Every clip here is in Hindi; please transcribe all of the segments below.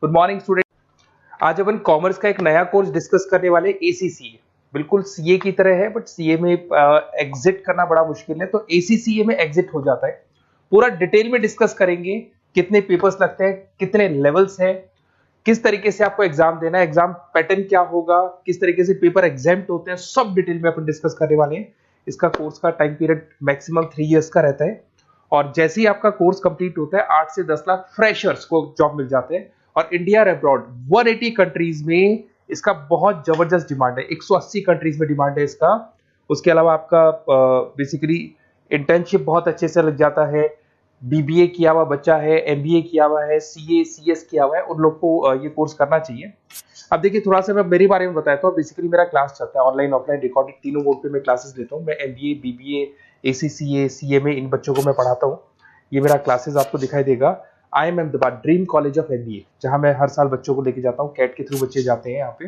Good morning student. आज अपन कॉमर्स का एक नया कोर्स डिस्कस करने वाले एसीसीए। बिल्कुल सीए की तरह है बट सीए में एग्जिट करना बड़ा मुश्किल है, तो एसीसीए में एग्जिट हो जाता है। पूरा डिटेल में डिस्कस करेंगे, कितने पेपर्स लगते हैं, कितने लेवल्स हैं, किस तरीके से आपको एग्जाम देना है, एग्जाम पैटर्न क्या होगा, किस तरीके से पेपर एग्जाम्प्ट होते हैं, सब डिटेल में अपन डिस्कस करने वाले हैं। इसका कोर्स का टाइम पीरियड मैक्सिमम 3 इयर्स का रहता है और जैसे ही आपका कोर्स कंप्लीट होता है 8 से 10 लाख फ्रेशर्स को जॉब मिल जाते हैं और इंडिया और अब्रॉड 180 कंट्रीज में इसका बहुत जबरदस्त डिमांड है। 180 कंट्रीज में डिमांड है इसका। उसके अलावा आपका बेसिकली इंटर्नशिप बहुत अच्छे से लग जाता है। बीबीए किया हुआ बच्चा है, एमबीए किया हुआ है, सीए सीएस किया हुआ है, उन लोग को ये कोर्स करना चाहिए। अब देखिए थोड़ा सा मैं मेरे बारे में बताता हूँ। बेसिकली मेरा क्लास चलता है ऑनलाइन ऑफलाइन रिकॉर्डेड, तीनों मोड पे मैं क्लासेस लेता हूँ। मैं एमबीए, बीबीए, एसीसीए, सीएमए इन बच्चों को मैं पढ़ाता हूँ। ये मेरा क्लासेस आपको दिखाई देगा। I am Ahmedabad dream college of MBA, जहां मैं हर साल बच्चों को लेके जाता हूँ। कैट के थ्रू बच्चे जाते हैं यहाँ पे।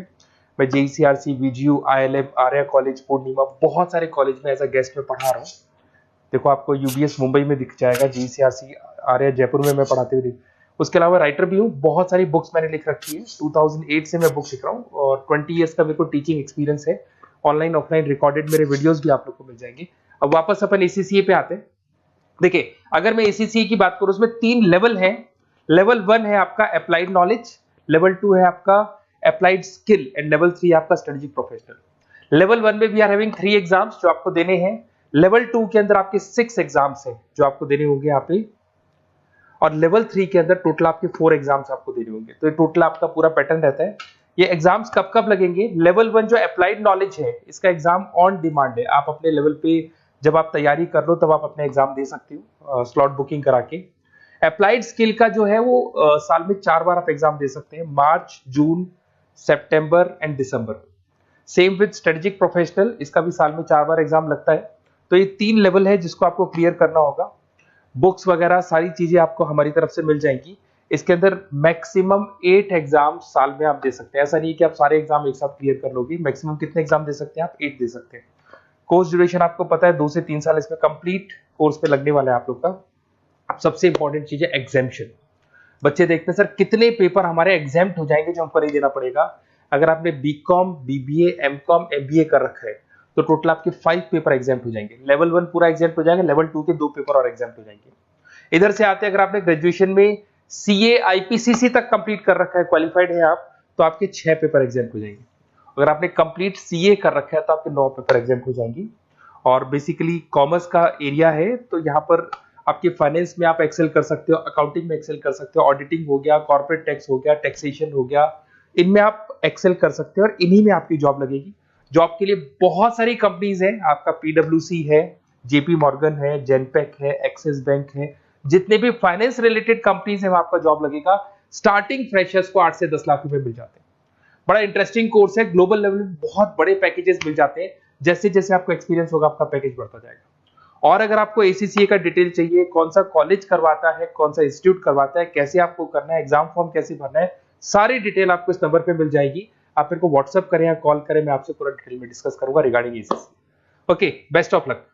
मैं जेईसीआरसी, वीजीयू, आईएलएम, आर्या कॉलेज, पूर्णिमा, बहुत सारे कॉलेज में एज अ गेस्ट में पढ़ा रहा हूँ। देखो आपको यूबीएस मुंबई में दिख जाएगा, जेईसीआरसी आर्या जयपुर में मैं पढ़ाते हुए। उसके अलावा राइटर भी हूँ, बहुत सारी बुक्स मैंने लिख रखी है। 2008 से मैं बुक लिख रहा हूँ और 20 ईयर्स का मेरे को टीचिंग एक्सपीरियंस है। ऑनलाइन ऑफलाइन रिकॉर्डेड मेरे वीडियोस भी आप लोग को मिल जाएंगे। अब वापस अपन एसीसीए पे आते हैं। देखिए अगर मैं एसीसीए की बात करूं, उसमें 3 लेवल है। लेवल 1 है आपका अप्लाइड नॉलेज, लेवल 2 है आपका अप्लाइड स्किल एंड लेवल 3 है आपका स्ट्रेटेजिक प्रोफेशनल। लेवल 1 में वी आर हैविंग 3 एग्जाम्स जो आपको देने हैं। लेवल 2 के अंदर आपके 6 एग्जाम्स हैं जो आपको देने होंगे यहाँ पे, और लेवल 3 के अंदर टोटल आपके 4 एग्जाम्स आपको देने होंगे। तो ये टोटल आपका पूरा पैटर्न रहता है। ये एग्जाम्स कब कब लगेंगे? लेवल 1 जो अप्लाइड नॉलेज है, इसका एग्जाम ऑन डिमांड है। आप अपने लेवल पे जब आप तैयारी कर लो तब आप अपने एग्जाम दे सकते हो स्लॉट बुकिंग करा के। अप्लाइड स्किल का जो है वो साल में 4 बार आप एग्जाम दे सकते हैं, मार्च, जून, सितंबर एंड दिसंबर। सेम विद स्ट्रेटेजिक प्रोफेशनल, इसका भी साल में 4 बार एग्जाम लगता है। तो ये 3 लेवल है जिसको आपको क्लियर करना होगा। बुक्स वगैरह सारी चीजें आपको हमारी तरफ से मिल जाएंगी। इसके अंदर मैक्सिमम 8 एग्जाम साल में आप दे सकते हैं। ऐसा नहीं कि आप सारे एग्जाम एक साथ क्लियर कर लोगे। मैक्सिमम कितने एग्जाम दे सकते हैं आप? 8 दे सकते हैं। कोर्स ड्यूरेशन आपको पता है 2 से 3 साल इसमें कंप्लीट कोर्स पे लगने वाला है आप लोग का। अब सबसे इंपॉर्टेंट चीज है एग्जाम्पशन। बच्चे देखते हैं सर कितने पेपर हमारे एग्जाम्प्ट हो जाएंगे जो हमको नहीं देना पड़ेगा। अगर आपने बीकॉम, बीबीए, एमकॉम, एमबीए कर रखा है तो टोटल आपके 5 पेपर एग्जाम्प्ट हो जाएंगे। लेवल 1 पूरा एग्जाम्प्ट हो जाएगा, लेवल 2 के 2 पेपर और एग्जाम्प्ट हो जाएंगे। इधर से आते हैं, अगर आपने ग्रेजुएशन में सीए आईपीसीसी तक कंप्लीट कर रखा है, क्वालिफाइड है आप, तो आपके 6 पेपर एग्जाम्प्ट हो जाएंगे। अगर आपने कंप्लीट सीए कर रखा है तो आपके 9 पेपर एग्जाम्प्ट हो जाएंगी। और बेसिकली कॉमर्स का एरिया है तो यहाँ पर आपके फाइनेंस में आप एक्सेल कर सकते हो, अकाउंटिंग में एक्सेल कर सकते हो, ऑडिटिंग हो गया, कॉर्पोरेट टैक्स हो गया, टैक्सेशन हो गया, इनमें आप एक्सेल कर सकते हो और इन्हीं में आपकी जॉब लगेगी। जॉब के लिए बहुत सारी कंपनीज हैं। आपका पीडब्ल्यूसी है, जेपी मॉर्गन है, जेनपेक है, एक्सिस बैंक है, जितने भी फाइनेंस रिलेटेड कंपनीज हैं वहां आपका जॉब लगेगा। स्टार्टिंग फ्रेशर्स को 8 से 10 लाख रुपए मिल जाते हैं। बड़ा इंटरेस्टिंग कोर्स है। ग्लोबल लेवल में बहुत बड़े पैकेजेस मिल जाते हैं। जैसे जैसे आपको एक्सपीरियंस होगा आपका पैकेज बढ़ता जाएगा। और अगर आपको एसीसीए का डिटेल चाहिए, कौन सा कॉलेज करवाता है, कौन सा इंस्टीट्यूट करवाता है, कैसे आपको करना है, एग्जाम फॉर्म कैसे भरना है, सारी डिटेल आपको इस नंबर पे मिल जाएगी। आप मेरे को व्हाट्सएप करें या कॉल करें, मैं आपसे पूरा डिटेल में डिस्कस करूंगा regarding ACCA. Okay, best of luck.